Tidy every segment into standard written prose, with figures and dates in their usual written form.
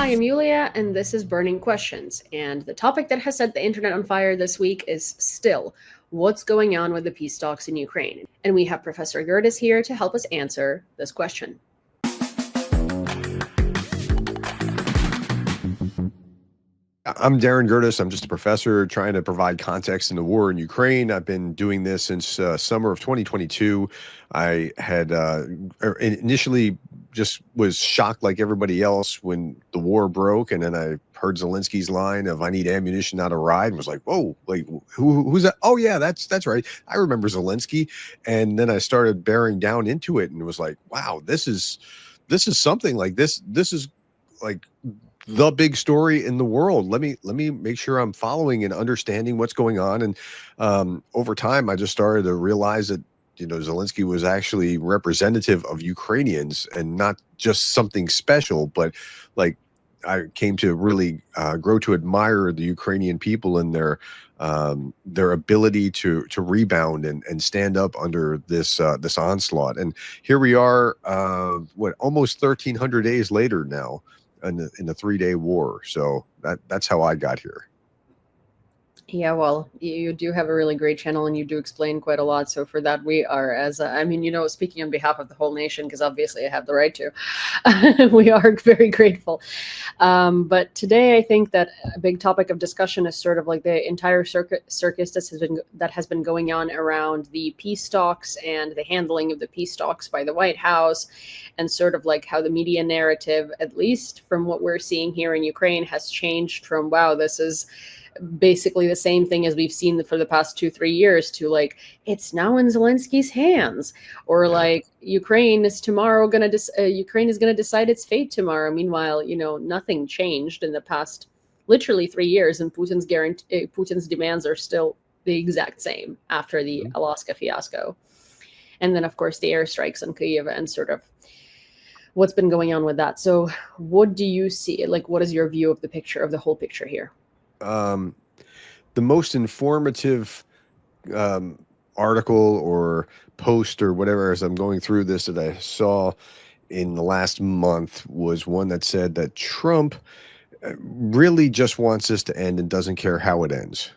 I'm Yulia, and this is Burning Questions. And the topic that has set the internet on fire this week is still what's going on with the peace talks in Ukraine. And we have Professor Gerdes here to help us answer this question. I'm Darin Gerdes. I'm just a professor trying to provide context in the war in Ukraine. I've been doing this since summer of 2022. I had initially just was shocked like everybody else when the war broke, and then I heard Zelensky's line of "I need ammunition, not a ride," and was like, "Whoa, like who's that?" Oh yeah, that's right. I remember Zelensky. And then I started bearing down into it, and it was like, wow, this is something like this. This is like the big story in the world. Let me make sure I'm following and understanding what's going on. And over time, I just started to realize that Zelensky was actually representative of Ukrainians and not just something special. But like I came to really grow to admire the Ukrainian people and their ability to rebound and stand up under this onslaught. And here we are, almost 1,300 days later now in the 3-day war. So that's how I got here. Yeah, well, you do have a really great channel and you do explain quite a lot. So for that, we are, speaking on behalf of the whole nation, because obviously I have the right to, we are very grateful. But today, I think that a big topic of discussion is sort of like the entire circus that has been going on around the peace talks and the handling of the peace talks by the White House, and sort of like how the media narrative, at least from what we're seeing here in Ukraine, has changed from, wow, this is basically the same thing as we've seen for the past 2-3 years, to like, it's now in Zelensky's hands, or like Ukraine is going to decide its fate tomorrow. Meanwhile, nothing changed in the past literally 3 years, and Putin's demands are still the exact same after the Alaska fiasco. And then of course the airstrikes on Kyiv and sort of what's been going on with that. So what do you see? Like, what is your view of the whole picture here? The most informative article or post or whatever, as I'm going through this, that I saw in the last month was one that said that Trump really just wants this to end and doesn't care how it ends.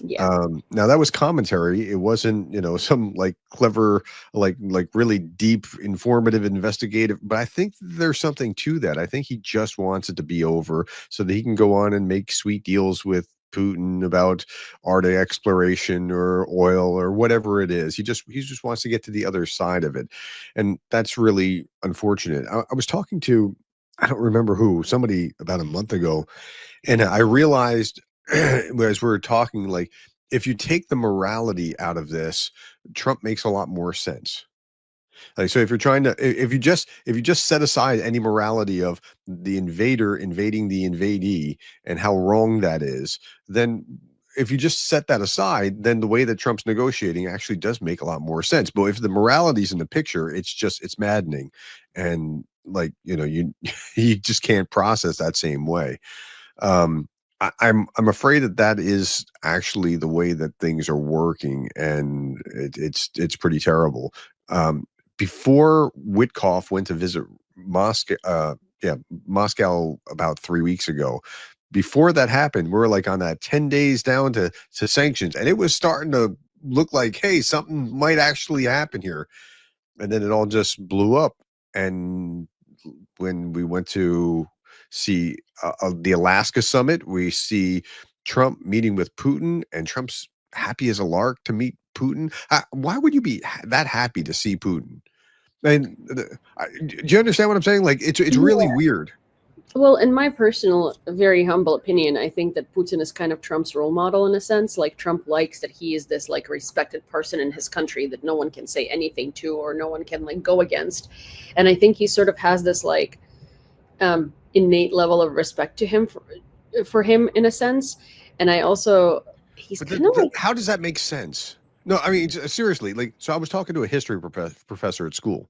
Yeah. Now that was commentary. It wasn't, some like clever, like really deep, informative, investigative. But I think there's something to that. I think he just wants it to be over so that he can go on and make sweet deals with Putin about Arctic exploration or oil or whatever it is. He just wants to get to the other side of it, and that's really unfortunate. I was talking to, I don't remember who, somebody about a month ago, and I realized as we were talking, like, if you take the morality out of this, Trump makes a lot more sense. Like, so if you're trying to, if you just set aside any morality of the invader invading the invadee and how wrong that is, then if you just set that aside, then the way that Trump's negotiating actually does make a lot more sense. But if the morality's in the picture, it's maddening. And like, you just can't process that same way. I'm afraid that is actually the way that things are working, and it's pretty terrible. Before Witkoff went to visit Moscow about 3 weeks ago. Before that happened, we were like on that 10 days down to sanctions, and it was starting to look like, hey, something might actually happen here. And then it all just blew up. And when we went to see the Alaska summit, we see Trump meeting with Putin, and Trump's happy as a lark to meet Putin. Why would you be that happy to see Putin? And do you understand what I'm saying? Like, it's really weird. Well, in my personal, very humble opinion, I think that Putin is kind of Trump's role model in a sense. Like, Trump likes that he is this like respected person in his country that no one can say anything to or no one can like go against. And I think he sort of has this like innate level of respect to him for him in a sense. And I also, he's kind of like, how does that make sense? No, I mean, seriously, like, so I was talking to a history professor at school.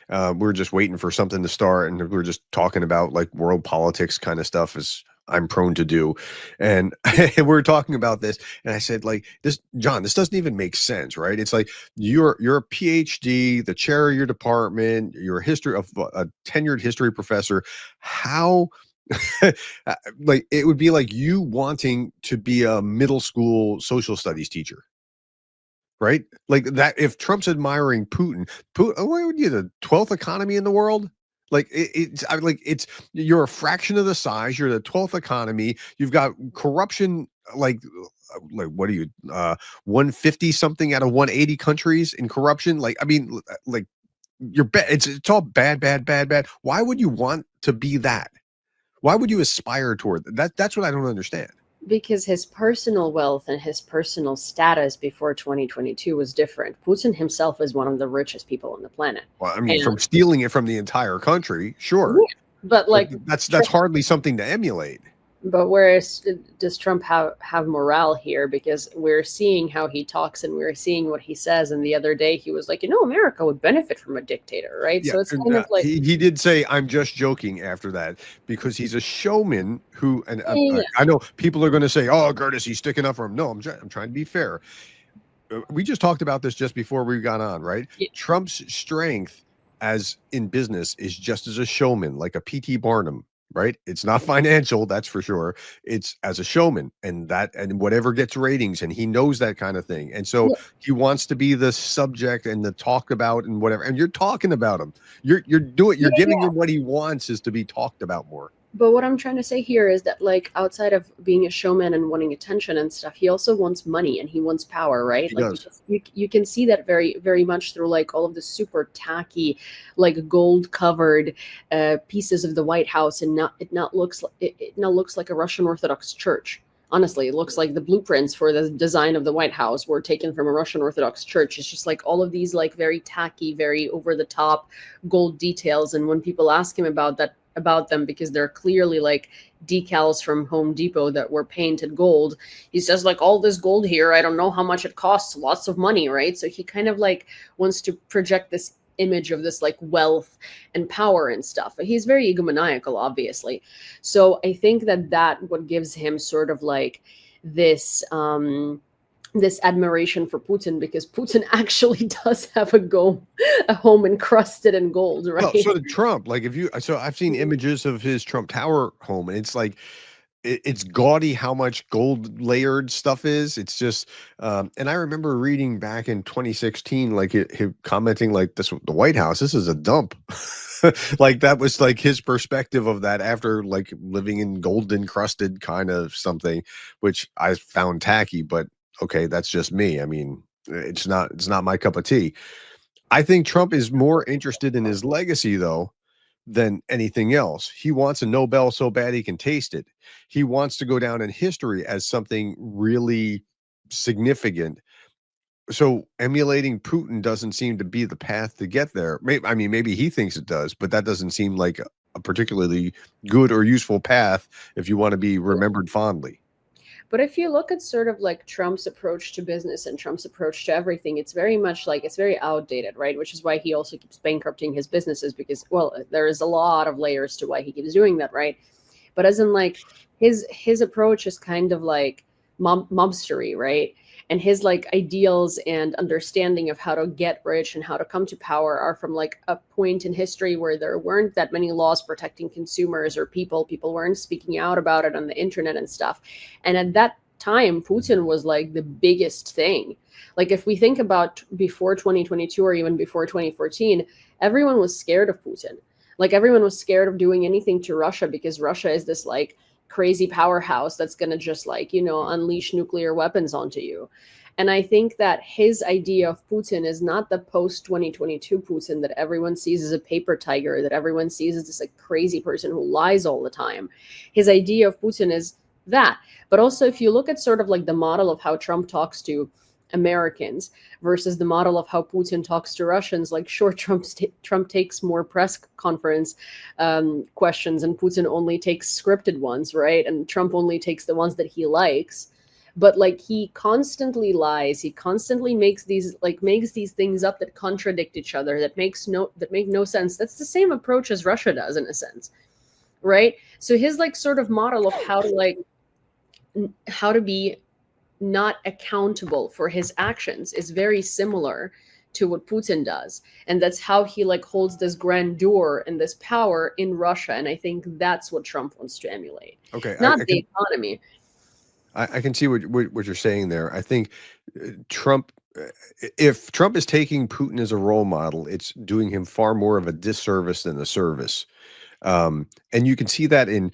We were just waiting for something to start, and we were just talking about like world politics kind of stuff, as I'm prone to do. And we were talking about this, and I said, like, this, John, this doesn't even make sense, right? It's like you're a PhD, the chair of your department, you're a tenured history professor. How Like it would be like you wanting to be a middle school social studies teacher, right? Like that. If Trump's admiring Putin, what would you, the 12th economy in the world? Like it's you're a fraction of the size. You're the 12th economy. You've got corruption. Like what are you 150 something out of 180 countries in corruption? Like I mean, like you're bad. It's all bad, bad, bad, bad. Why would you want to be that? Why would you aspire toward that? That's what I don't understand. Because his personal wealth and his personal status before 2022 was different. Putin himself is one of the richest people on the planet. Well, I mean, And from stealing it from the entire country, sure, yeah, but but like that's hardly something to emulate. But whereas does Trump have morale here? Because we're seeing how he talks and we're seeing what he says. And the other day he was like, America would benefit from a dictator, right? Yeah, So it's and kind of like, he did say, "I'm just joking." After that, because he's a showman who, and yeah, I know people are going to say, "Oh, Gerdes, he's sticking up for him." No, I'm trying to be fair. We just talked about this just before we got on, right? yeah, Trump's strength as in business is just as a showman, like a PT Barnum, right? It's not financial, that's for sure. It's as a showman, and whatever gets ratings, and he knows that kind of thing. And so yeah, he wants to be the subject and the talk about and whatever. And you're talking about him. You're giving yeah. him what he wants is to be talked about more. But what I'm trying to say here is that, like, outside of being a showman and wanting attention and stuff, he also wants money and he wants power, right? He Like, does. because you can see that very, very much through like all of the super tacky, like gold covered pieces of the White House, and it now looks like a Russian Orthodox church. Honestly, it looks like the blueprints for the design of the White House were taken from a Russian Orthodox church. It's just like all of these like very tacky, very over the top gold details. And when people ask him about them, because they're clearly like decals from Home Depot that were painted gold, he says like, all this gold here, I don't know how much it costs, lots of money, right? So he kind of like wants to project this image of this like wealth and power and stuff. He's very egomaniacal, obviously. So I think that what gives him sort of like this admiration for Putin, because Putin actually does have a home encrusted in gold, Well, right? so did Trump. Like if you, so I've seen images of his Trump Tower home, and it's like it's gaudy how much gold layered stuff is. It's just, and I remember reading back in 2016, like him commenting like this, the White House, this is a dump. Like that was like his perspective of that after like living in gold encrusted kind of something, which I found tacky, but okay, that's just me. I mean, it's not my cup of tea. I think Trump is more interested in his legacy though than anything else. He wants a Nobel so bad he can taste it. He wants to go down in history as something really significant. So emulating Putin doesn't seem to be the path to get there. I mean, maybe he thinks it does, but that doesn't seem like a particularly good or useful path if you want to be remembered fondly. But if you look at sort of like Trump's approach to business and Trump's approach to everything, it's very much like it's very outdated, right? Which is why he also keeps bankrupting his businesses, because, well, there is a lot of layers to why he keeps doing that, right? But as in like his approach is kind of like mobstery, right? And his like ideals and understanding of how to get rich and how to come to power are from like a point in history where there weren't that many laws protecting consumers or people weren't speaking out about it on the internet and stuff. And at that time, Putin was like the biggest thing. Like if we think about before 2022 or even before 2014, everyone was scared of Putin. Like everyone was scared of doing anything to Russia, because Russia is this like crazy powerhouse that's going to just like, unleash nuclear weapons onto you. And I think that his idea of Putin is not the post 2022 Putin that everyone sees as a paper tiger, that everyone sees as this like crazy person who lies all the time. His idea of Putin is that. But also, if you look at sort of like the model of how Trump talks to Americans versus the model of how Putin talks to Russians, like sure, Trump takes more press conference questions, and Putin only takes scripted ones, right? And Trump only takes the ones that he likes. But like he constantly lies, he constantly makes these things up that contradict each other, that make no sense. That's the same approach as Russia does in a sense, right? So his like sort of model of how to be not accountable for his actions is very similar to what Putin does. And that's how he like holds this grandeur and this power in Russia. And I think that's what Trump wants to emulate, Okay, not the economy. I can see what you're saying there. I think Trump, if Trump is taking Putin as a role model, it's doing him far more of a disservice than a service. And you can see that in,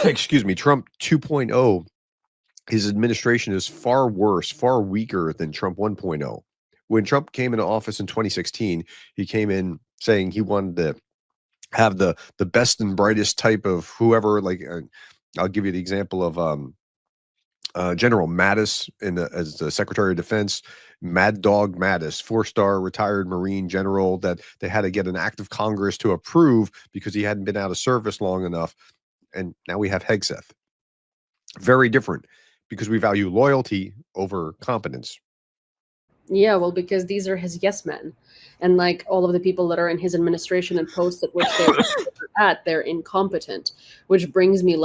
excuse me, Trump 2.0. His administration is far worse, far weaker than Trump 1.0. When Trump came into office in 2016, he came in saying he wanted to have the best and brightest type of whoever. Like, I'll give you the example of General Mattis as the Secretary of Defense. Mad Dog Mattis, 4-star retired Marine general that they had to get an act of Congress to approve because he hadn't been out of service long enough. And now we have Hegseth. Very different, because we value loyalty over competence. Yeah, well, because these are his yes men. And like all of the people that are in his administration and posts at which they're at, they're incompetent. Which brings me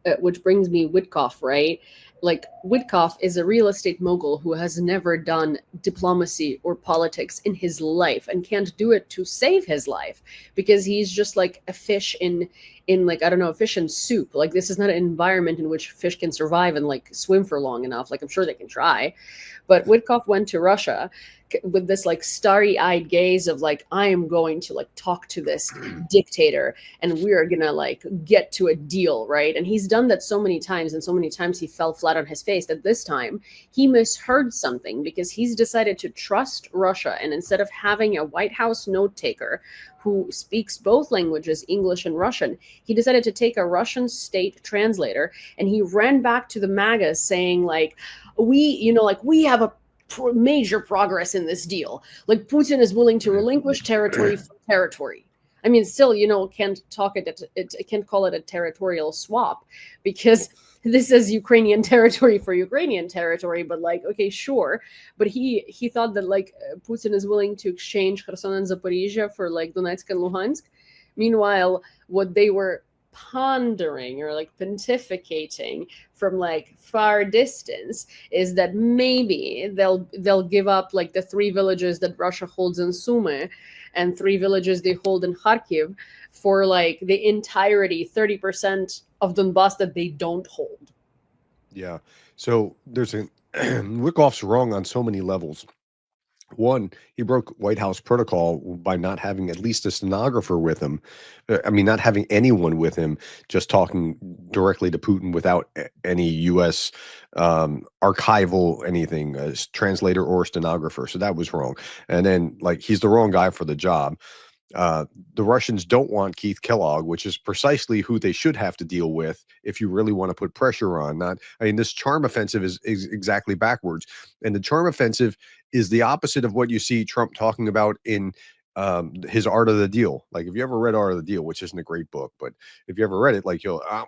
Witkoff, right? Like Witkoff is a real estate mogul who has never done diplomacy or politics in his life and can't do it to save his life, because he's just like a fish in like, I don't know, a fish in soup. Like, this is not an environment in which fish can survive and like swim for long enough. Like, I'm sure they can try. But Witkoff went to Russia with this like starry-eyed gaze of like, I am going to like talk to this dictator and we're gonna like get to a deal, right? And he's done that so many times, and so many times he fell flat on his face, that this time he misheard something, because he's decided to trust Russia. And instead of having a White House note taker who speaks both languages, English and Russian, he decided to take a Russian state translator, and he ran back to the MAGAs saying like, we have a major progress in this deal. Like, Putin is willing to relinquish territory for territory. I mean, still, can't can't call it a territorial swap, because this is Ukrainian territory for Ukrainian territory. But like, okay, sure. But he thought that like Putin is willing to exchange Kherson and Zaporizhia for like Donetsk and Luhansk. Meanwhile, what they were pondering or like pontificating from like far distance is that maybe they'll give up like the 3 villages that Russia holds in Sumy and 3 villages they hold in Kharkiv for like the entirety, 30% of Donbass that they don't hold. Yeah. So there's Wickoff's wrong on so many levels. One, he broke White House protocol by not having at least a stenographer with him. I mean, not having anyone with him, just talking directly to Putin without any U.S. Archival anything, translator or stenographer. So that was wrong. And then, like, he's the wrong guy for the job. The Russians don't want Keith Kellogg, which is precisely who they should have to deal with if you really want to put pressure on. This charm offensive is exactly backwards. And the charm offensive is the opposite of what you see Trump talking about in his Art of the Deal. Like, if you ever read Art of the Deal, which isn't a great book, but if you ever read it, like,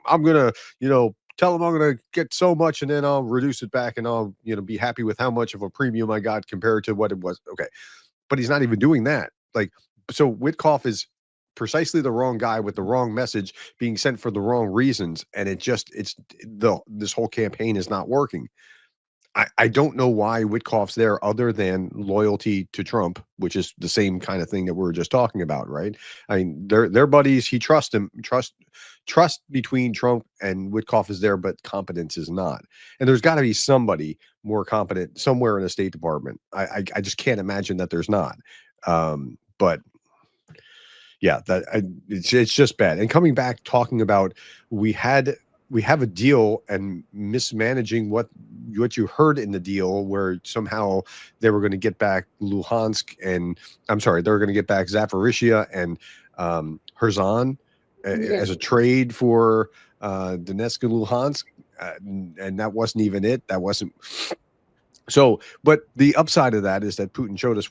I'm going to, tell him I'm going to get so much and then I'll reduce it back and I'll, be happy with how much of a premium I got compared to what it was. Okay. But he's not even doing that. Like, so Witkoff is precisely the wrong guy with the wrong message being sent for the wrong reasons. And this whole campaign is not working. I don't know why Witkoff's there other than loyalty to Trump, which is the same kind of thing that we were just talking about, right? I mean, they're buddies. He trusts him. Trust between Trump and Witkoff is there, but competence is not. And there's got to be somebody more competent somewhere in the State Department. I just can't imagine that there's not. But yeah, it's just bad. And coming back, talking about we have a deal and mismanaging what you heard in the deal, where somehow they were going to get back Luhansk and they were going to get back Zaporizhia and Kherson as a trade for Donetsk and Luhansk, and that wasn't even it. That wasn't so. But the upside of that is that Putin showed us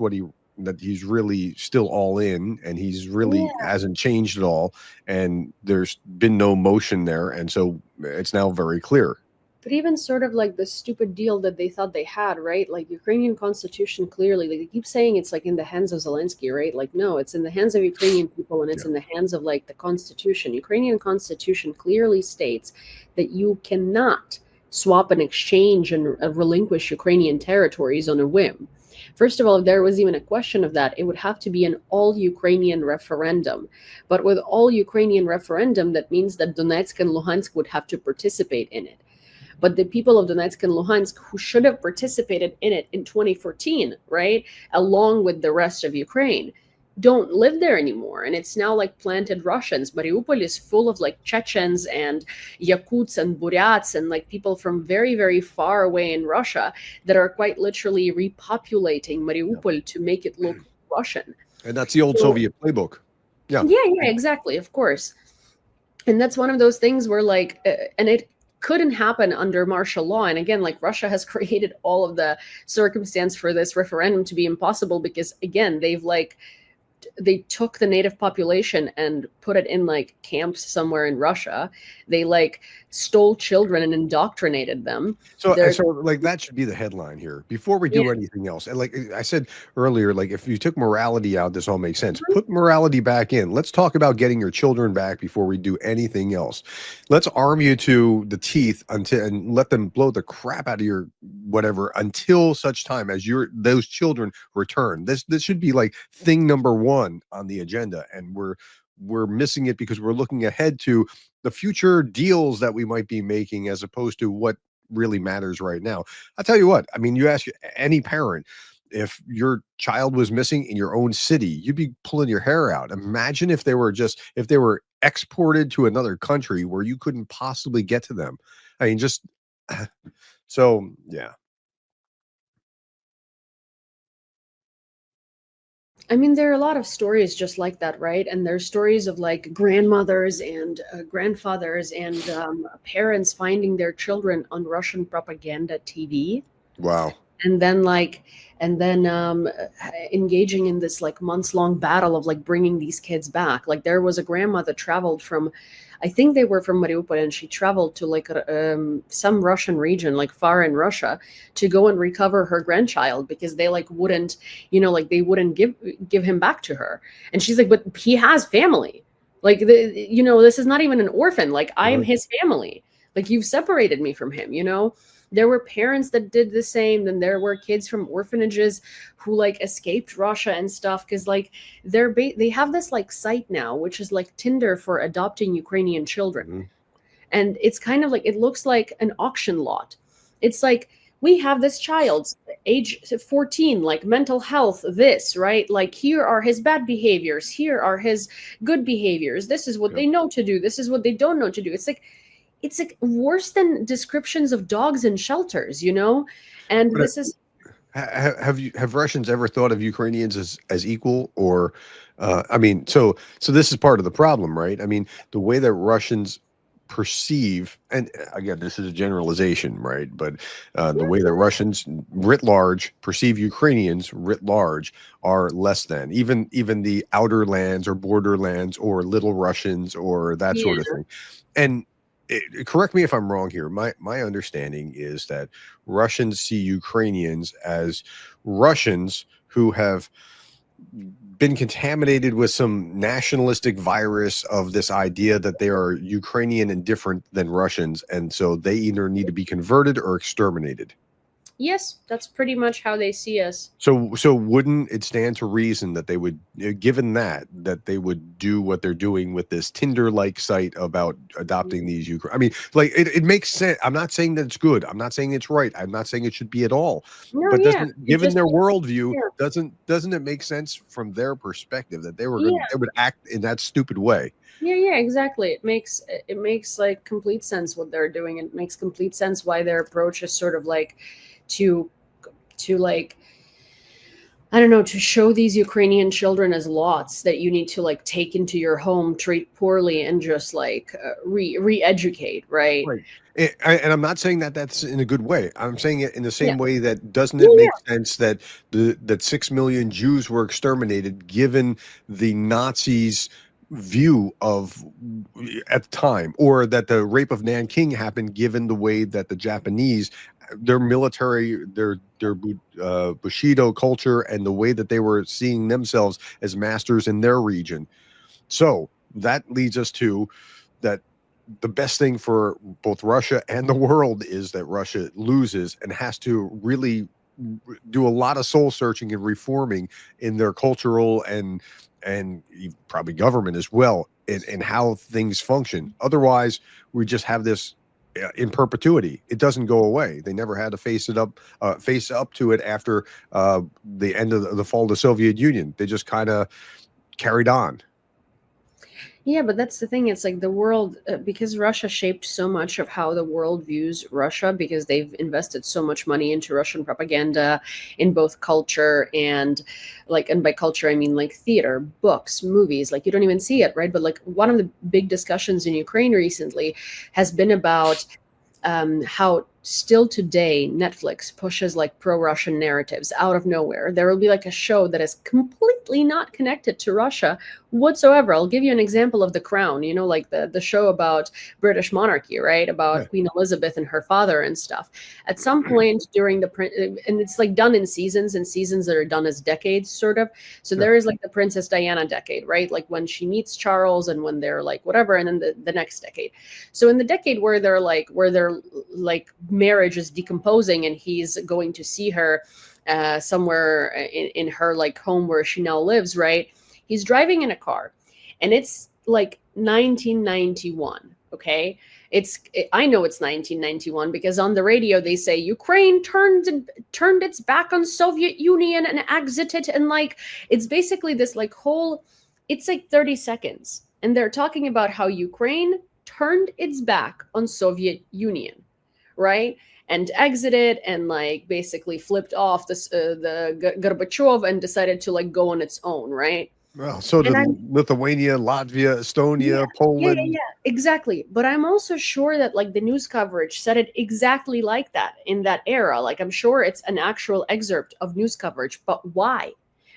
that he's really still all in, and he's really hasn't changed at all, and there's been no motion there, and so it's now very clear. But even sort of like the stupid deal that they thought they had, right? Like, Ukrainian constitution, clearly, like, they keep saying it's like in the hands of Zelensky, right? Like, no, it's in the hands of Ukrainian people, and it's in the hands of like the constitution. Ukrainian constitution clearly states that you cannot swap and exchange and relinquish Ukrainian territories on a whim. First of all, if there was even a question of that, it would have to be an all Ukrainian referendum. But with all Ukrainian referendum, that means that Donetsk and Luhansk would have to participate in it. But the people of Donetsk and Luhansk who should have participated in it in 2014, right, along with the rest of Ukraine, don't live there anymore. And it's now like planted Russians. Mariupol is full of like Chechens and Yakuts and Buryats and like people from very, very far away in Russia that are quite literally repopulating Yeah. Mariupol to make it look Russian. And that's the old So, Soviet playbook. Yeah. yeah, exactly, of course. And that's one of those things where like and it couldn't happen under martial law. And again, like Russia has created all of the circumstance for this referendum to be impossible because again, they took the native population and put it in like camps somewhere in Russia. They like stole children and indoctrinated them. So, They're so like that should be the headline here before we yeah. do anything else. And like I said earlier, like if you took morality out, this all makes sense. Put morality back in. Let's talk about getting your children back before we do anything else. Let's arm you to the teeth until and let them blow the crap out of your whatever until such time as those children return. This should be like thing number one on the agenda, and we're missing it because we're looking ahead to the future deals that we might be making as opposed to what really matters right now. I'll tell you what, I mean, you ask any parent if your child was missing in your own city, you'd be pulling your hair out. Imagine if they were exported to another country where you couldn't possibly get to them. I mean, just so yeah. I mean, there are a lot of stories just like that, right? And there's stories of like grandmothers and grandfathers and parents finding their children on Russian propaganda TV, Wow. and then like, and then engaging in this like months long battle of like bringing these kids back. Like there was a grandma that traveled from, I think they were from Mariupol, and she traveled to like some Russian region, like far in Russia, to go and recover her grandchild because they like wouldn't, like they wouldn't give him back to her. And she's like, but he has family. Like this is not even an orphan. Like I am Right. his family. Like you've separated me from him. There were parents that did the same. Then there were kids from orphanages who like escaped Russia and stuff because like they have this like site now which is like Tinder for adopting Ukrainian children. Mhm. And it's kind of like it looks like an auction lot. It's like we have this child age 14, like mental health, this, right? Like here are his bad behaviors, here are his good behaviors, this is what Yeah. they know to do, this is what they don't know to do. It's like worse than descriptions of dogs in shelters. And But this is have Russians ever thought of Ukrainians as equal or I mean so this is part of the problem, right? I mean, the way that Russians perceive, and again, this is a generalization, right? But the way that Russians writ large perceive Ukrainians writ large are less than even the outer lands or borderlands or little Russians or that sort of yeah. thing. And correct me if I'm wrong here. My understanding is that Russians see Ukrainians as Russians who have been contaminated with some nationalistic virus of this idea that they are Ukrainian and different than Russians, and so they either need to be converted or exterminated. Yes, that's pretty much how they see us. So wouldn't it stand to reason that they would, given that they would do what they're doing with this Tinder-like site about adopting these I mean, like it makes sense. I'm not saying that it's good. I'm not saying it's right. I'm not saying it should be at all. No, But yeah. doesn't, It given just their makes worldview, yeah. doesn't it make sense from their perspective that Yeah. they would act in that stupid way? Yeah, exactly. It makes like complete sense what they're doing. It makes complete sense why their approach is sort of like to like I don't know, to show these Ukrainian children as lots that you need to like take into your home, treat poorly, and just like re-educate, right? Right. And I'm not saying that that's in a good way. I'm saying it in the Yeah, same way that doesn't yeah, it make yeah. sense that that 6 million Jews were exterminated given the Nazis' view of at the time, or that the rape of Nanking happened given the way that the Japanese, their military, their Bushido culture, and the way that they were seeing themselves as masters in their region. So that leads us to that the best thing for both Russia and the world is that Russia loses and has to really do a lot of soul searching and reforming in their cultural and probably government as well, and how things function. Otherwise, we just have this in perpetuity. It doesn't go away. They never had to face up to it after the end of the fall of the Soviet Union. They just kind of carried on. Yeah, but that's the thing. It's like the world, because Russia shaped so much of how the world views Russia, because they've invested so much money into Russian propaganda in both culture and and by culture, I mean like theater, books, movies. Like you don't even see it, right? But like one of the big discussions in Ukraine recently has been about how still today Netflix pushes like pro-Russian narratives out of nowhere. There will be like a show that is completely not connected to Russia whatsoever. I'll give you an example of The Crown, you know, like the show about British monarchy, right? About Yeah. Queen Elizabeth and her father and stuff. At some point during the and it's like done in seasons, and seasons that are done as decades, sort of. So Sure. there is like the Princess Diana decade, right? Like when she meets Charles and when they're like whatever, and then the next decade. So in the decade where they're like marriage is decomposing and he's going to see her somewhere in her like home where she now lives, right? He's driving in a car and it's like 1991. Okay. I know it's 1991 because on the radio they say Ukraine turned its back on Soviet Union and exited, and like it's basically this like whole, it's like 30 seconds and they're talking about how Ukraine turned its back on Soviet Union, right? And exited and like basically flipped off the Gorbachev and decided to like go on its own, right? Well, so And did I'm Lithuania, Latvia, yeah, Estonia, yeah, Poland. exactly. But I'm also sure that like the news coverage said it exactly like that in that era. Like I'm sure it's an actual excerpt of news coverage, but why?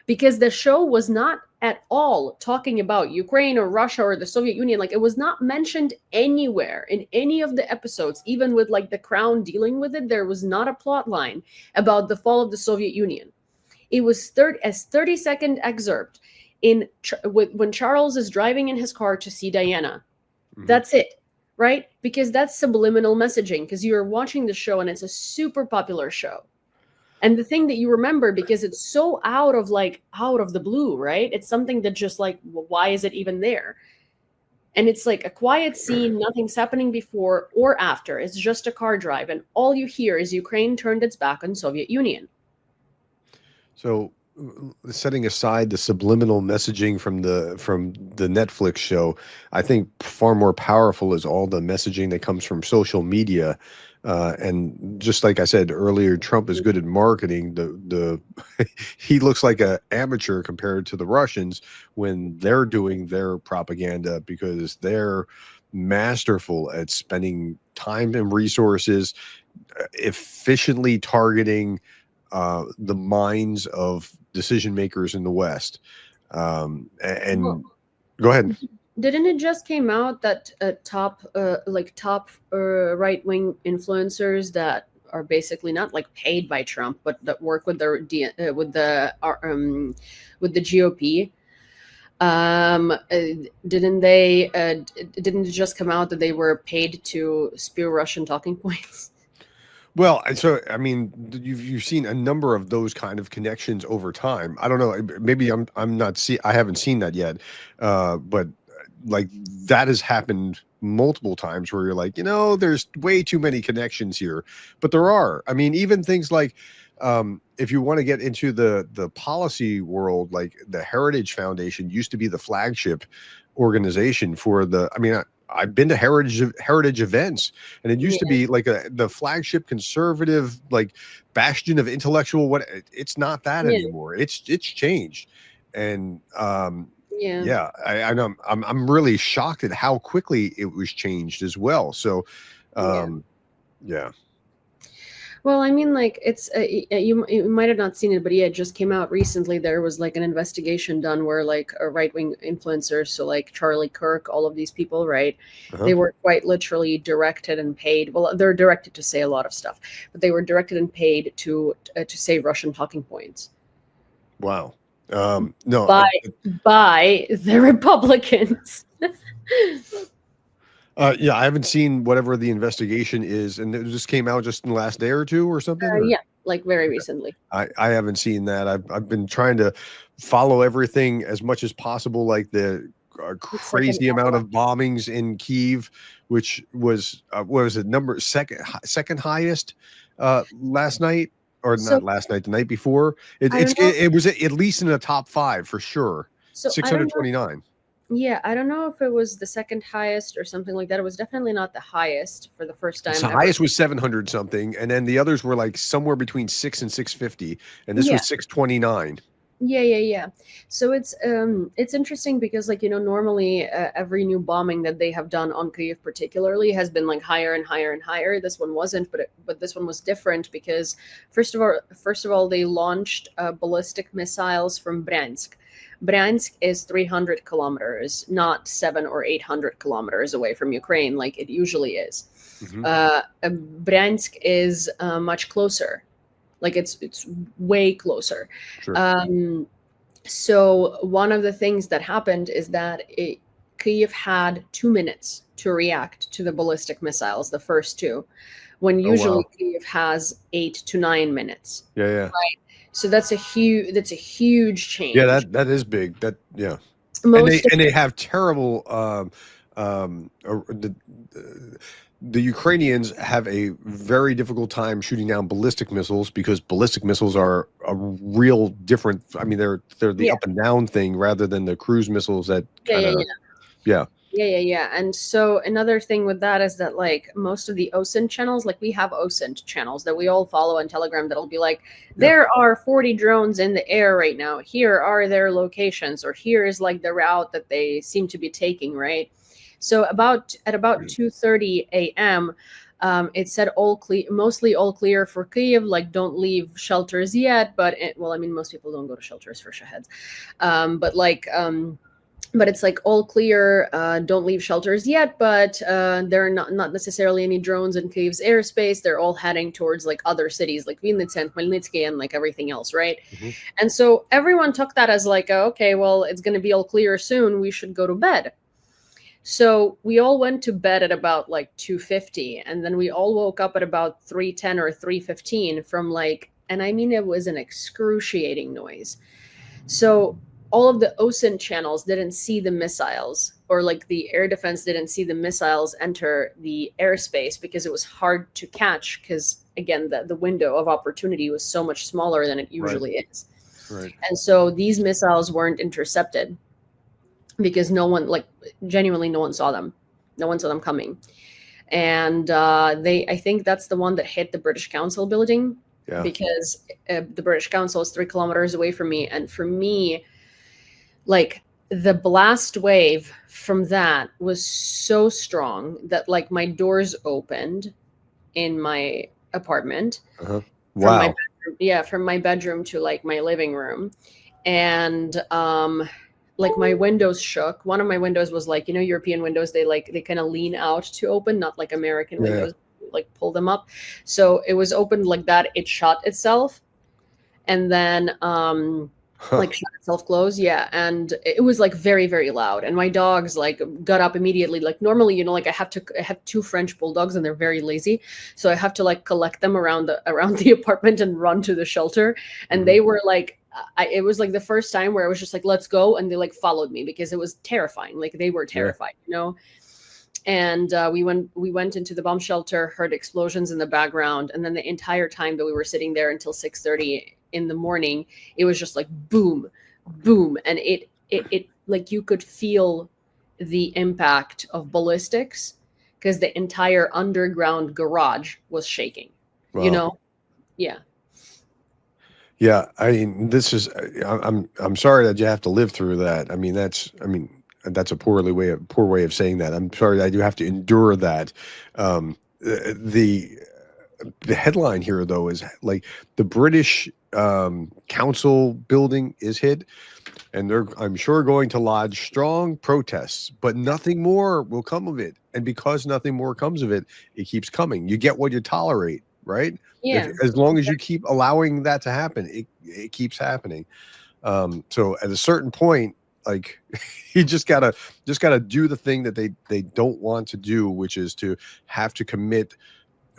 Because the show was not at all talking about Ukraine or Russia or the Soviet Union. Like it was not mentioned anywhere in any of the episodes, even with like the Crown dealing with it. There was not a plot line about the fall of the Soviet Union. It was 30-second excerpt when Charles is driving in his car to see Diana. Mhm. That's it, right? Because that's subliminal messaging, because you're watching the show and it's a super popular show. And the thing that you remember, because it's so out of the blue, right? It's something that just like, why is it even there? And it's like a quiet scene, nothing's happening before or after. It's just a car drive, and all you hear is Ukraine turned its back on Soviet Union. So, setting aside the subliminal messaging from the Netflix show, I think far more powerful is all the messaging that comes from social media. And just like I said earlier, Trump is good at marketing. The he looks like an amateur compared to the Russians when they're doing their propaganda, because they're masterful at spending time and resources efficiently targeting the minds of decision makers in the West. And Well, go ahead. didn't it just came out that top right wing influencers that are basically not like paid by Trump, but that work with with the GOP? Didn't they? Didn't it just come out that they were paid to spew Russian talking points? Well, and so I mean, you've seen a number of those kind of connections over time. I don't know. Maybe I'm not see. I haven't seen that yet, but like that has happened multiple times where you're like, there's way too many connections here, but there are. I mean, even things like if you want to get into the policy world, like the Heritage Foundation used to be the flagship organization for the. I mean, I've been to heritage events, and it used to Yeah, be like the flagship conservative like bastion of intellectual. It's not that yeah, anymore. It's changed, and yeah, yeah, I know. I'm really shocked at how quickly it was changed as well. So, yeah. yeah. Well, I mean, like it's you might have not seen it, but yeah, it just came out recently. There was like an investigation done where like a right wing influencers, so like Charlie Kirk, all of these people, right? Uh-huh. They were quite literally directed and paid. Well, they're directed to say a lot of stuff, but they were directed and paid to say Russian talking points Wow. No, by by the Republicans. yeah, I haven't seen whatever the investigation is, and it just came out just in the last day or two or something. Or Yeah. like very recently. I haven't seen that. I've been trying to follow everything as much as possible, like the It's second crazy amount of bombings in Kyiv, which was what was it, second highest last night, or so not last night, the night before. It, I it's don't know. it was at least in the top five for sure. So I don't know. 629. Yeah, I don't know if it was the second highest or something like that. It was definitely not the highest for the first time The ever. highest was 700 something, and then the others were like somewhere between 6 and 650, and this Yeah, was 629. yeah. So it's interesting because like normally every new bombing that they have done on Kyiv particularly has been like higher and higher and higher. This one wasn't, but this one was different because first of all they launched ballistic missiles from Bryansk. Bryansk is 300 kilometers, not 700 or 800 kilometers away from Ukraine like it usually is. Hmm. Bryansk is much closer, like it's way closer. Sure. um, so one of the things that happened is that Kyiv had 2 minutes to react to the ballistic missiles, the first two, when Oh usually wow. Kyiv has 8 to 9 minutes. Yeah, yeah. So that's a huge Yeah, change. that is big. That yeah. And they Most of and they have terrible the Ukrainians have a very difficult time shooting down ballistic missiles because ballistic missiles are a real different. I mean, they're the yeah, up and down thing rather than the cruise missiles that yeah, kind yeah, of yeah. yeah. Yeah. And so another thing with that is that like most of the OSINT channels, like we have OSINT channels that we all follow on Telegram that'll be like, Yeah. there are 40 drones in the air right now. Here are their locations, or here is like the route that they seem to be taking, right? So about 2:30 a.m. It said all clear, mostly all clear for Kyiv. Like, don't leave shelters yet. But well, I mean, most people don't go to shelters for shaheeds. But it's like all clear, don't leave shelters yet, but there are not necessarily any drones in Kyiv's airspace. They're all heading towards like other cities like Vinnytsia and Khmelnytsky and like everything else, right? Mhm. And so everyone took that as like, okay, well, it's going to be all clear soon, we should go to bed. So we all went to bed at about like 2:50, and then we all woke up at about 3:10 or 3:15 from like, and I mean it was an excruciating noise. So all of the OSINT channels didn't see the missiles, or like the air defense didn't see the missiles enter the airspace because it was hard to catch because again the window of opportunity was so much smaller than it Right. usually is. Right. And so these missiles weren't intercepted because no one, like genuinely no one saw them. No one saw them coming. And I think that's the one that hit the British Council building, Yeah. because the British Council is 3 kilometers away from me. And for me, like the blast wave from that was so strong that like my doors opened in my apartment Uh-huh. from my Wow. bedroom, yeah, from my bedroom to like my living room. And like my windows shook. One of my windows was like, European windows, they kind of lean out to open, not like American Yeah. windows like pull them up. So it was opened like that, it shut itself, and then Huh. like shut itself close. Yeah, and it was like very very loud, and my dogs like got up immediately. Like normally, like I have two French bulldogs and they're very lazy, so I have to like collect them around the apartment and run to the shelter. And Mhm. they were like, it was like the first time where I was just like, let's go, and they like followed me because it was terrifying. Like they were Yeah. terrified. And we went into the bomb shelter, heard explosions in the background, and then the entire time that we were sitting there until 6:30 in the morning, it was just like boom, boom, and it like you could feel the impact of ballistics because the entire underground garage was shaking. You Wow. know? Yeah. Yeah, I mean, this is I'm sorry that you have to live through that. I mean that's a poor way of saying that. I'm sorry that you have to endure that. The the headline here though is like the British council building is hit, and they're, I'm sure, going to lodge strong protests, but nothing more will come of it. And because nothing more comes of it, it keeps coming. You get what you tolerate, right? If Yeah. as long as you keep allowing that to happen, it keeps happening. So at a certain point, like you just gotta do the thing that they don't want to do, which is to have to commit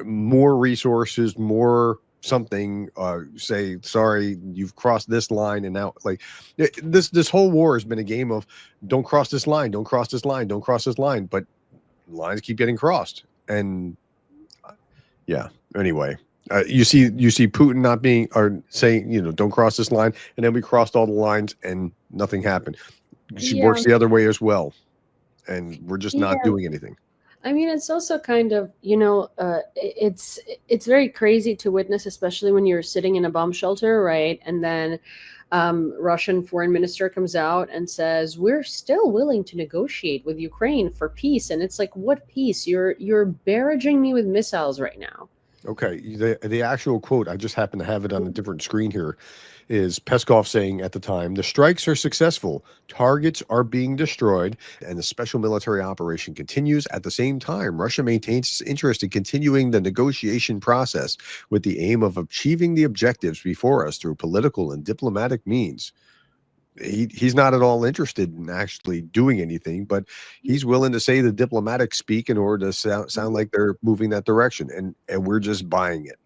more resources, more something, say, sorry, you've crossed this line, and now, like, this whole war has been a game of don't cross this line, don't cross this line, don't cross this line, but lines keep getting crossed, and yeah. Anyway, you see Putin not being, or saying, don't cross this line, and then we crossed all the lines and nothing happened. She Yeah, works the other way as well, and we're just not yeah. doing anything. I mean, it's also kind of, it's very crazy to witness, especially when you're sitting in a bomb shelter, right? And then Russian foreign minister comes out and says, "We're still willing to negotiate with Ukraine for peace." And it's like, what peace? You're barraging me with missiles right now. Okay, the actual quote, I just happen to have it on a different screen here, is Peskov saying at the time, "The strikes are successful, targets are being destroyed, and the special military operation continues. At the same time, Russia maintains its interest in continuing the negotiation process with the aim of achieving the objectives before us through political and diplomatic means." He's not at all interested in actually doing anything, but he's willing to say the diplomatic speak in order to sound like they're moving that direction, and we're just buying it.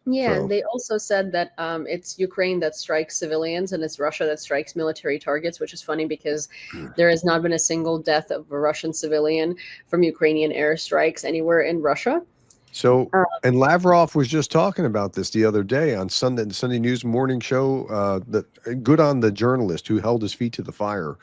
Yeah, and So they also said that it's Ukraine that strikes civilians and it's Russia that strikes military targets, which is funny because there has not been a single death of a Russian civilian from Ukrainian airstrikes anywhere in Russia. So, Uh, and Lavrov was just talking about this the other day on the Sunday News Morning Show. Good on the journalist who held his feet to the fire,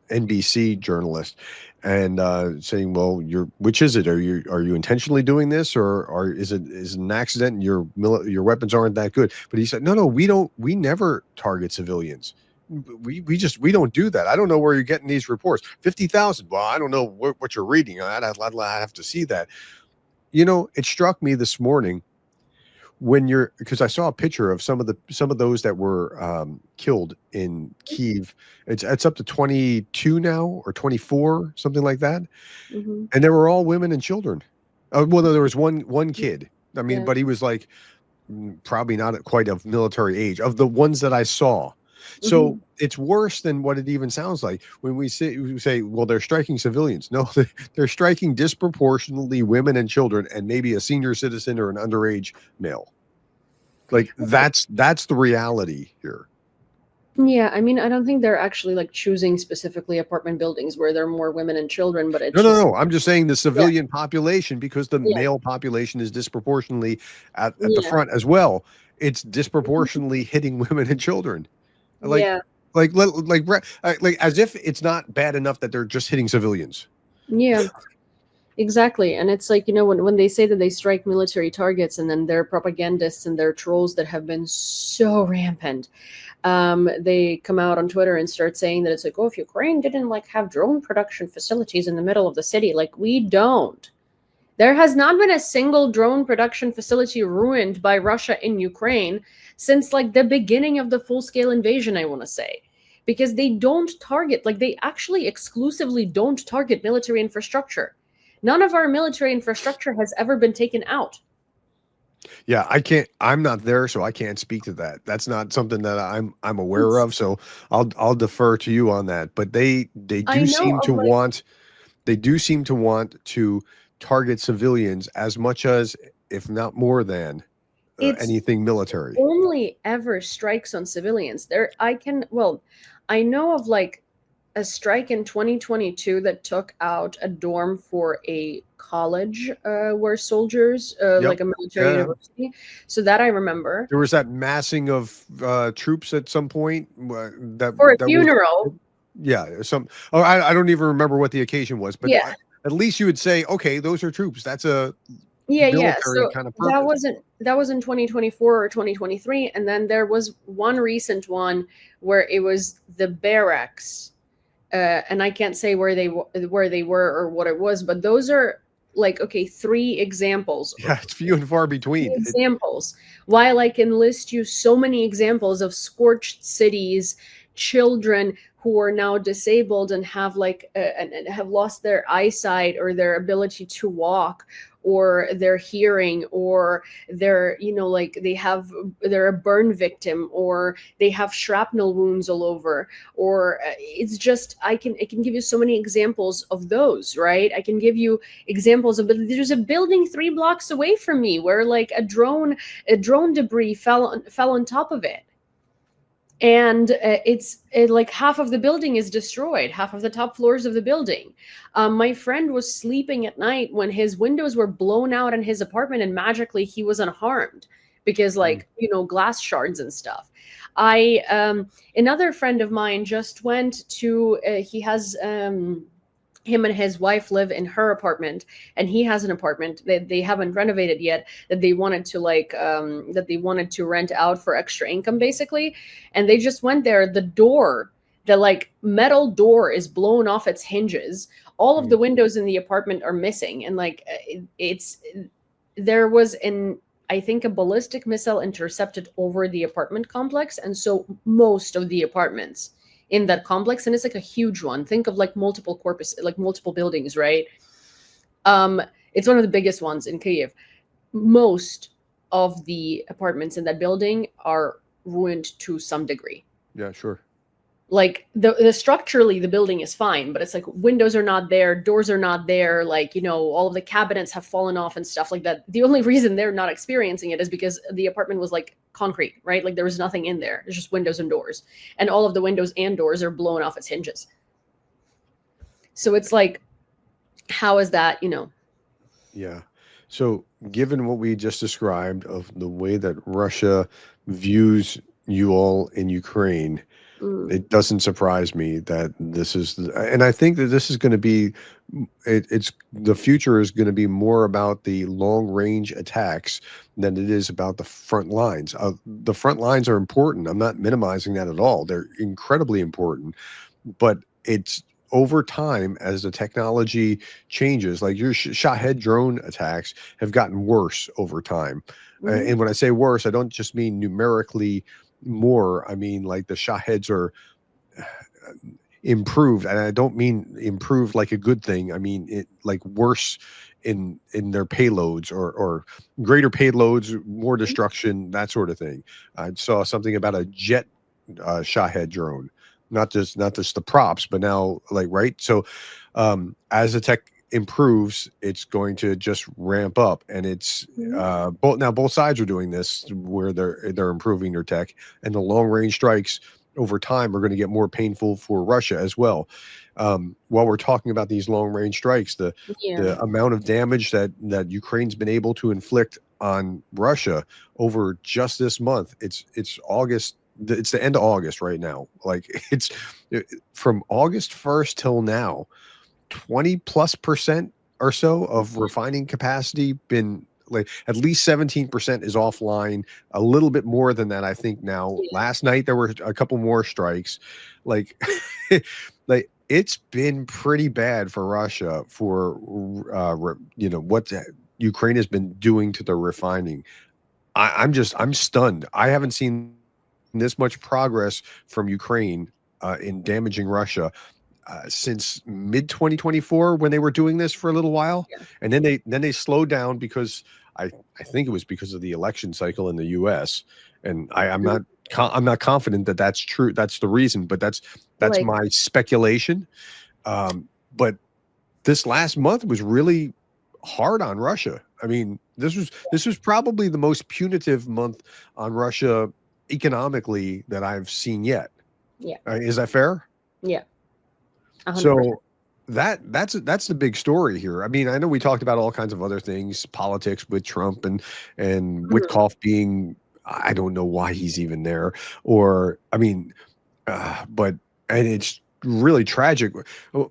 NBC journalist, and saying, "Well, which is it? Are you intentionally doing this, or is it an accident? And your weapons aren't that good?" But he said, "No, we don't. We never target civilians." We don't do that. I don't know where you're getting these reports. 50,000. Well, I don't know what you're reading. I have to see that. It struck me this morning because I saw a picture of some of those that were killed in Kyiv. It's up to 22 now, or 24, something like that, mhm. and they were all women and children. Well, no, there was one kid. I mean, Yeah. but he was like, probably not quite of military age, of the ones that I saw. So Mhm. it's worse than what it even sounds like when we say, well, they're striking civilians. No, they're striking disproportionately women and children, and maybe a senior citizen or an underage male. Like, that's the reality here. Yeah, I mean, I don't think they're actually like choosing specifically apartment buildings where there are more women and children, but it's No, no, just no. I'm just saying the yeah, civilian population, because the yeah, male population is disproportionately at the yeah, front as well. It's disproportionately hitting women and children. Like, yeah, like as if it's not bad enough that they're just hitting civilians. yeah. Exactly. And it's like, when they say that they strike military targets and then their propagandists and their trolls that have been so rampant, they come out on Twitter and start saying that it's like, oh, if Ukraine didn't like have drone production facilities in the middle of the city, like we don't. There has not been a single drone production facility ruined by Russia in Ukraine since like the beginning of the full-scale invasion, I want to say. Because they don't target, like they actually exclusively don't target military infrastructure. None of our military infrastructure has ever been taken out. Yeah, I'm not there, so I can't speak to that. That's not something that I'm aware It's, of, so I'll defer to you on that. But they I do know seem of to like want to target civilians as much as, if not more than, it's anything military. only ever strikes on civilians. I know of like a strike in 2022 that took out a dorm for a college where soldiers, Yep. like a military Yeah. university. So that I remember. There was that massing of troops at some point, For a that was, funeral. yeah, I don't even remember what the occasion was, but Yeah. at least you would say, okay, those are troops. That's a Yeah, yeah. military So kind of that purpose. wasn't that was in 2024 or 2023, and then there was one recent one where it was the barracks, and I can't say where they were or what it was, but those are like okay, three examples. Yeah, it's few and far between. Examples. While I can list you so many examples of scorched cities, children who are now disabled and have and have lost their eyesight or their ability to walk, or their hearing, or they're, like they're a burn victim, or they have shrapnel wounds all over, or it's just, I can give you so many examples of those, right? I can give you examples of, there's a building 3 blocks away from me where like a drone debris fell on top of it, and like half of the building is destroyed, half of the top floors of the building. My friend was sleeping at night when his windows were blown out in his apartment, and magically he was unharmed because, Mm. like, glass shards and stuff. I Another friend of mine just went to he has him and his wife live in her apartment, and he has an apartment that they haven't renovated yet, that they wanted to rent out for extra income, basically. And they just went there. The like metal door is blown off its hinges. All of Mm. the windows in the apartment are missing, and like it's there was an I think a ballistic missile intercepted over the apartment complex, and so most of the apartments in that complex, and it's like a huge one. Think of like multiple buildings, right? It's one of the biggest ones in Kyiv. Most of the apartments in that building are ruined to some degree. Yeah, sure. Like the structurally the building is fine, but it's like windows are not there, doors are not there, like, all of the cabinets have fallen off and stuff like that. The only reason they're not experiencing it is because the apartment was like concrete, right? Like there was nothing in there. It's just windows and doors, and all of the windows and doors are blown off its hinges. So it's like, how is that? Yeah. So, given what we just described of the way that Russia views you all in Ukraine, Mm, it doesn't surprise me that and I think that this is going to be, it's the future is going to be more about the long range attacks than it is about the front lines. The front lines are important. I'm not minimizing that at all. They're incredibly important, but it's over time as the technology changes, like your Shahed drone attacks have gotten worse over time. mhm. And when I say worse, I don't just mean numerically more. I mean, like the Shaheds are improved, and I don't mean improved like a good thing. I mean it like worse in their payloads, or greater payloads, more destruction, that sort of thing. I saw something about a jet Shahed drone, not just the props, but now, like, right. So as the tech improves, it's going to just ramp up, and it's Mhm. both sides are doing this, where they're improving their tech, and the long range strikes over time are going to get more painful for Russia as well. While we're talking about these long range strikes, Yeah. the amount of damage that Ukraine's been able to inflict on Russia over just this month, it's August. It's the end of August right now. Like from August 1st till now, 20+% or so of refining capacity been, like, at least 17% is offline. A little bit more than that, I think now. Yeah. Last night there were a couple more strikes. Like like it's been pretty bad for Russia for what Ukraine has been doing to the refining. I'm stunned. I haven't seen this much progress from Ukraine in damaging Russia since mid 2024, when they were doing this for a little while, Yeah. and then they slowed down because I think it was because of the election cycle in the U.S. And Mhm. I'm not confident that that's true. That's the reason, but that's Like, my speculation. But this last month was really hard on Russia. I mean, this was probably the most punitive month on Russia economically that I've seen yet. yeah. Is that fair? Yeah. 100%. So that's the big story here. I mean, I know we talked about all kinds of other things, politics with Trump and Mhm. Witkoff being, I don't know why he's even there, or I mean, but and it's really tragic.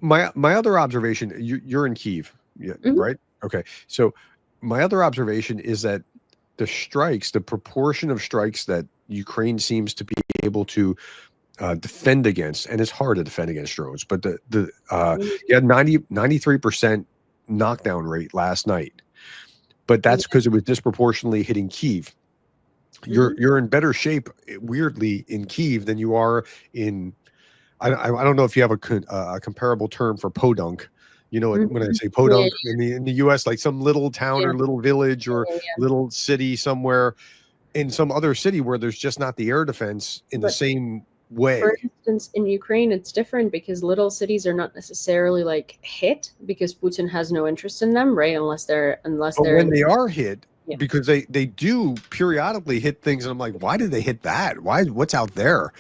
My other observation, you're in Kyiv, yeah, Mhm. right? Okay, so my other observation is that the proportion of strikes that Ukraine seems to be able to defend against, and it's hard to defend against drones, but Mhm. you had 93% knockdown rate last night, but Yeah. that's because it was disproportionately hitting Kyiv. Mhm. You're in better shape, weirdly, in Kyiv than you are in. I don't know if you have a comparable term for podunk, You know, when I Mhm. say Yeah, podunk in the US, like some little town yeah, or little village or yeah, yeah. little city somewhere in some other city where there's just not the air defense in the But same for way. instance, in Ukraine, it's different because little cities are not necessarily like hit because Putin has no interest in them, right? Unless But they're when in they are hit, yeah, because they do periodically hit things, and I'm like, why did they hit that? Why? What's out there?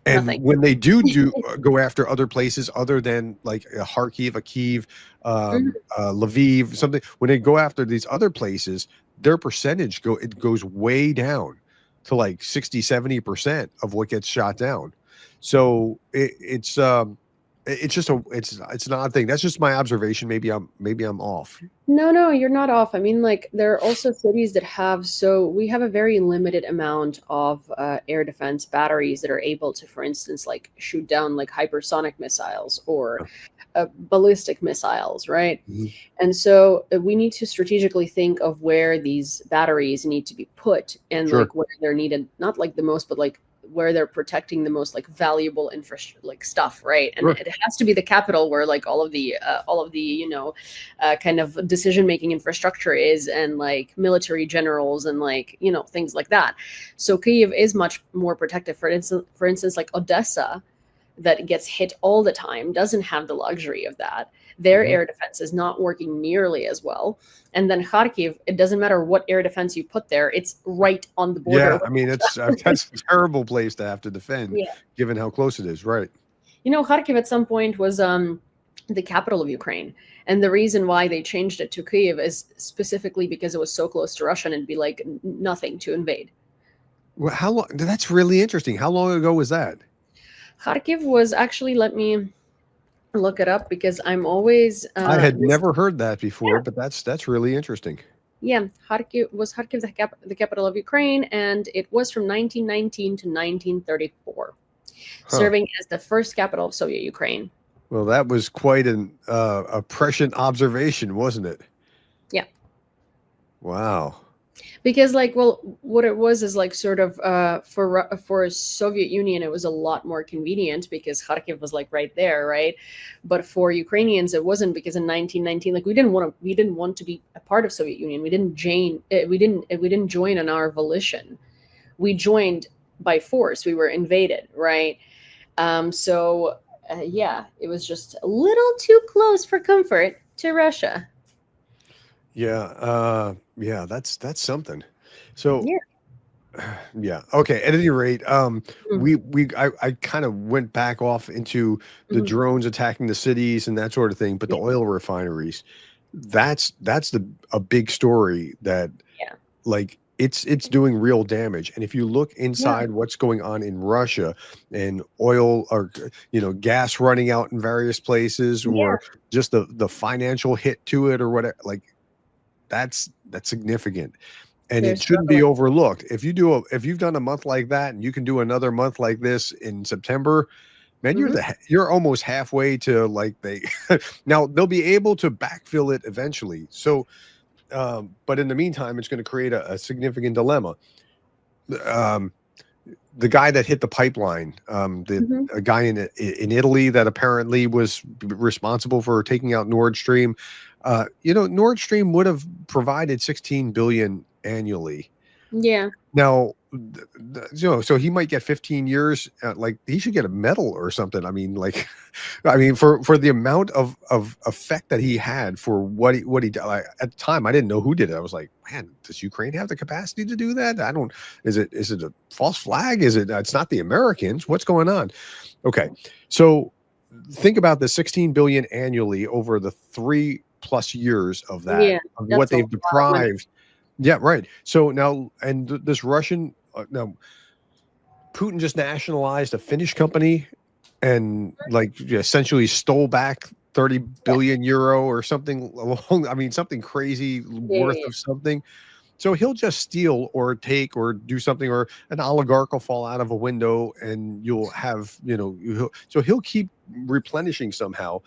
And nothing. when they go after other places other than like a Kharkiv, a Kyiv, Mhm. Lviv, something, when they go after these other places, their percentage it goes way down to like 60-70% of what gets shot down. So it's just it's an odd thing. That's just my observation. Maybe I'm off. No, no, you're not off. I mean, like, there are also cities that have, so we have a very limited amount of air defense batteries that are able to, for instance, like shoot down like hypersonic missiles or ballistic missiles, right? Mhm. And so we need to strategically think of where these batteries need to be put and Sure. like where they're needed, not like the most, but like where they're protecting the most like valuable infrastructure like stuff, right? And Sure. it has to be the capital where like all of the kind of decision making infrastructure is, and like military generals and like things like that. So Kyiv is much more protected. For instance, like Odessa, that gets hit all the time, doesn't have the luxury of that. Their Mhm. air defense is not working nearly as well. And then Kharkiv, it doesn't matter what air defense you put there, it's right on the border Yeah, with I mean, it's Russia. that's a terrible place to have to defend, Yeah. given how close it is, right? Kharkiv at some point was the capital of Ukraine. And the reason why they changed it to Kyiv is specifically because it was so close to Russia and it'd be like nothing to invade. Well, how long? That's really interesting. How long ago was that? Kharkiv was actually, let me look it up because I'm always I had this. never heard that before, but that's really interesting. Yeah, Kharkiv the capital of Ukraine, and it was from 1919 to 1934, Huh. serving as the first capital of Soviet Ukraine. Well, that was quite an a prescient observation, wasn't it? Yeah, Wow. because like, well, what it was is like sort of for Soviet Union, it was a lot more convenient because Kharkiv was like right there, right? But for Ukrainians, it wasn't, because in 1919, like we didn't want to be a part of Soviet Union. We didn't join on our volition. We joined by force. We were invaded, right? Yeah, it was just a little too close for comfort to Russia. Yeah. Yeah. That's something. So Yeah. yeah. Okay. At any rate, Mhm. I kind of went back off into the Mhm. drones attacking the cities and that sort of thing, but the Yeah. oil refineries, that's the a big story that Yeah. like it's doing real damage. And if you look Yeah. inside what's going on in Russia and oil or gas running out in various places Yeah. or just the financial hit to it or whatever, like that's significant and They're it shouldn't be struggling. overlooked. If you've done a month like that and you can do another month like this in September, man, Hmm. you're almost halfway to like they now they'll be able to backfill it eventually. So but in the meantime, it's going to create a significant dilemma. Um, the guy that hit the pipeline, the Hmm. a guy in Italy that apparently was responsible for taking out Nord Stream. Nord Stream would have provided 16 billion annually. Yeah. Now, so he might get 15 years. Like he should get a medal or something. I mean, like, I mean, for the amount of effect that he had for what he did. At the time, I didn't know who did it. I was like, man, does Ukraine have the capacity to do that? I don't. Is it a false flag? Is it? It's not the Americans. What's going on? Okay, so think about the 16 billion annually over the 3+ years of that Yeah. of what That's a lot they've of money. deprived. Yeah, right. So now, and this Russian, now Putin just nationalized a Finnish company and like essentially stole back 30 Yeah. billion euro or something along, I mean, something crazy Yeah. worth Yeah. of something. So he'll just steal or take or do something, or an oligarch will fall out of a window and you'll have, so he'll keep replenishing somehow.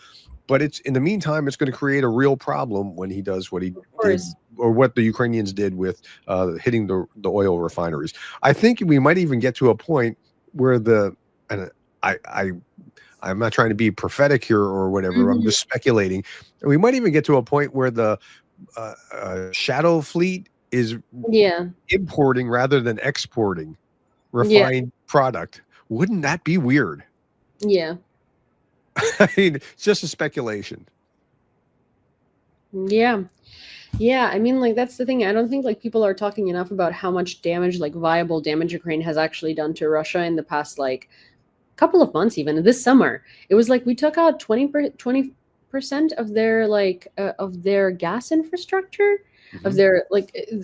But it's in the meantime, it's going to create a real problem when he does what he Of did course. or what the Ukrainians did with hitting the oil refineries. I think we might even get to a point where and I I'm not trying to be prophetic here or whatever. I'm Mhm. just speculating. And we might even get to a point where the shadow fleet is Yeah. importing rather than exporting Yeah. refined product. Wouldn't that be weird? Yeah. I mean, it's just a speculation. Yeah. Yeah, I mean, like that's the thing. I don't think like people are talking enough about how much damage, like viable damage, Ukraine has actually done to Russia in the past like couple of months, even this summer. It was like we took out 20% of their of their gas infrastructure, of Mhm. their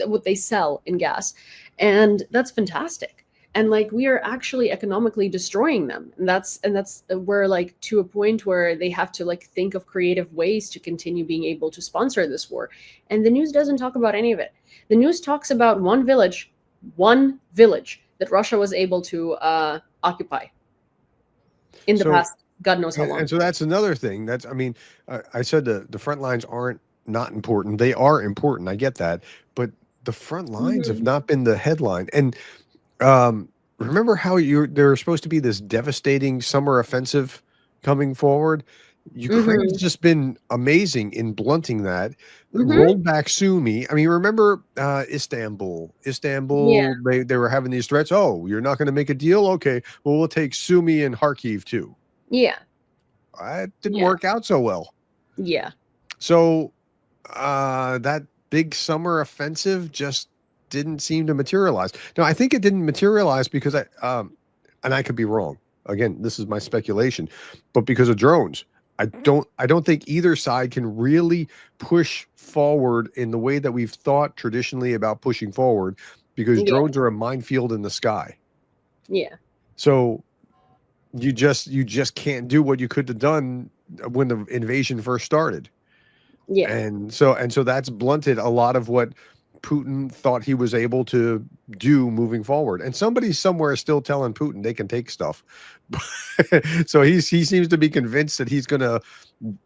what they sell in gas, and that's fantastic. And like we are actually economically destroying them, and that's we're like to a point where they have to like think of creative ways to continue being able to sponsor this war. And the news doesn't talk about any of it. The news talks about one village that Russia was able to occupy in the So, past God knows how long. and so that's another thing. That's, I mean, I said the front lines aren't not important. They are important. I get that, but the front lines have Mhm. not been the headline. And um, remember how there was supposed to be this devastating summer offensive coming forward? Ukraine's Mhm. just been amazing in blunting that. Mhm. Rolled back Sumy. I mean, remember Istanbul? Yeah. Istanbul. They were having these threats. Oh, you're not going to make a deal? Okay. Well, we'll take Sumy and Kharkiv too. Yeah. It didn't Yeah. work out so well. Yeah. So that big summer offensive just didn't seem to materialize. Now, I think it didn't materialize because and I could be wrong. Again, this is my speculation, but because of drones. I don't think either side can really push forward in the way that we've thought traditionally about pushing forward because Yeah. drones are a minefield in the sky. Yeah. So you just can't do what you could have done when the invasion first started. Yeah. And so that's blunted a lot of what Putin thought he was able to do moving forward. And somebody somewhere is still telling Putin they can take stuff. So he seems to be convinced that he's going to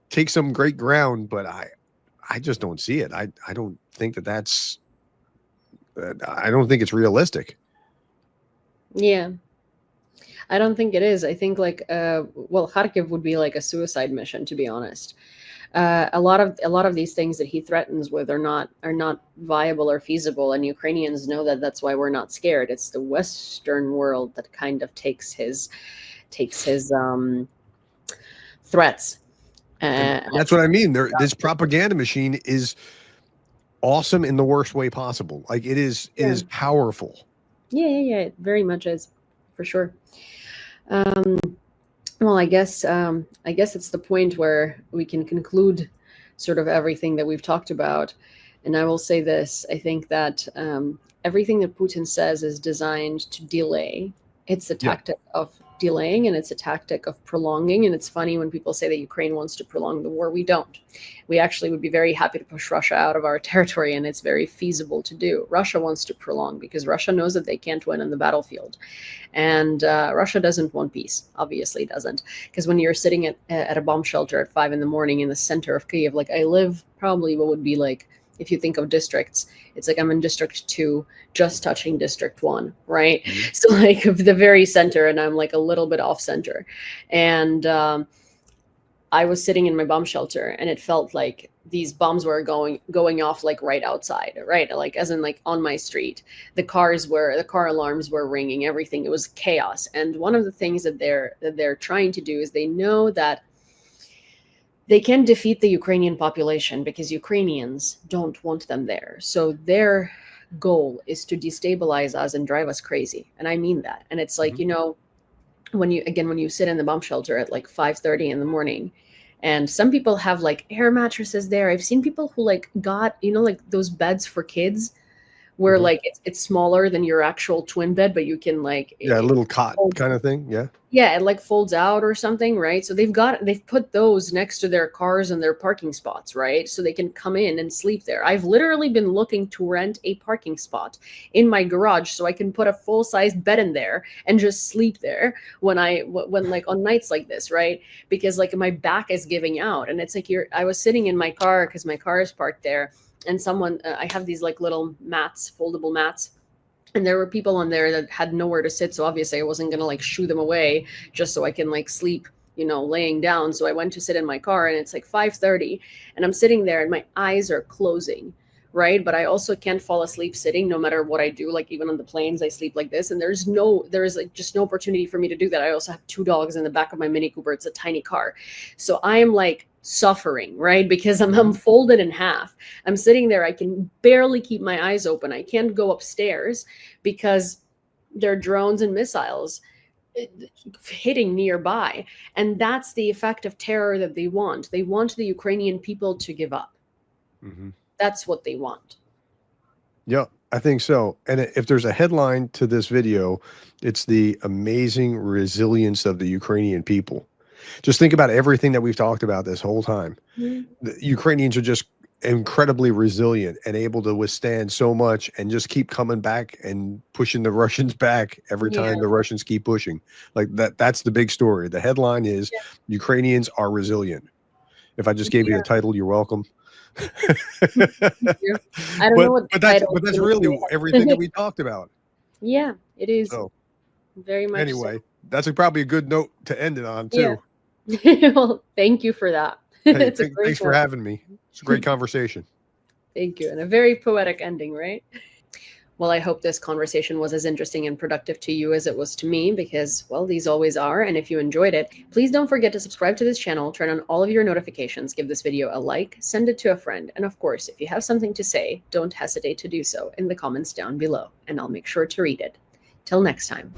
take some great ground, but I just don't see it. I don't think that's I don't think it's realistic. Yeah. I don't think it is. I think well, Kharkiv would be like a suicide mission, to be honest. A lot of these things that he threatens with are not viable or feasible, and Ukrainians know that. That's why we're not scared. It's the Western world that kind of takes his threats. And that's what I mean. This propaganda machine is awesome in the worst way possible. Like it Yeah, is powerful. yeah, yeah, yeah. It very much is, for sure. Um, well, I guess it's the point where we can conclude sort of everything that we've talked about. And I will say this: I think that everything that Putin says is designed to delay. It's a Yeah. tactic of delaying, and it's a tactic of prolonging. And it's funny when people say that Ukraine wants to prolong the war. We don't. We actually would be very happy to push Russia out of our territory, and it's very feasible to do. Russia wants to prolong because Russia knows that they can't win on the battlefield. And Russia doesn't want peace, obviously doesn't, because when you're sitting at a bomb shelter at 5 in the morning in the center of Kyiv, like I live probably what would be like, if you think of districts, it's like I'm in District 2, just touching District 1, right? Mhm. So like of the very center, and I'm like a little bit off center. And I was sitting in my bomb shelter, and it felt like these bombs were going off like right outside, right? Like as in like on my street. The car alarms were ringing, everything. It was chaos. And one of the things that they're trying to do is they know that they can defeat the Ukrainian population because Ukrainians don't want them there. So their goal is to destabilize us and drive us crazy. And I mean that. And it's like, Mhm. when you sit in the bomb shelter at like 5:30 in the morning, and some people have like air mattresses there. I've seen people who like got, like those beds for kids where Mhm. like it's smaller than your actual twin bed, but you can like Yeah, a it little cot folds. kind of thing. Yeah. Yeah, it like folds out or something, right? So they've put those next to their cars and their parking spots, right? So they can come in and sleep there. I've literally been looking to rent a parking spot in my garage so I can put a full-size bed in there and just sleep there when like on nights like this, right? Because like my back is giving out, and it's like I was sitting in my car because my car is parked there, and I have these like little mats, foldable mats, and there were people on there that had nowhere to sit, so obviously I wasn't going to like shoo them away just so I can like sleep laying down. So I went to sit in my car, and it's like 5:30, and I'm sitting there and my eyes are closing, right? But I also can't fall asleep sitting no matter what I do. Like even on the planes, I sleep like this, and there is like just no opportunity for me to do that. I also have two dogs in the back of my Mini Cooper. It's a tiny car. So I am like suffering, right? Because I'm folded in half. I'm sitting there. I can barely keep my eyes open. I can't go upstairs because there are drones and missiles hitting nearby. And that's the effect of terror that they want. They want the Ukrainian people to give up. Hmm. That's what they want. Yeah, I think so. And if there's a headline to this video, it's the amazing resilience of the Ukrainian people. Just think about everything that we've talked about this whole time. Mhm. The Ukrainians are just incredibly resilient and able to withstand so much and just keep coming back and pushing the Russians back every Yeah. time the Russians keep pushing. Like that's the big story. The headline is Yeah. Ukrainians are resilient. If I just gave you Yeah. the title, you're welcome. Thank you. I don't know but what the but that's title but that's is really gonna everything that be. we talked about. Yeah, it is So very much so. anyway, that's probably a good note to end it on Yeah. too. Well, thank you for that. Hey, It's a great thanks for one. having me. It's a great conversation. Thank you. And a very poetic ending, right? Well, I hope this conversation was as interesting and productive to you as it was to me, because, well, these always are. And if you enjoyed it, please don't forget to subscribe to this channel, turn on all of your notifications, give this video a like, send it to a friend. And of course, if you have something to say, don't hesitate to do so in the comments down below, and I'll make sure to read it. Till next time.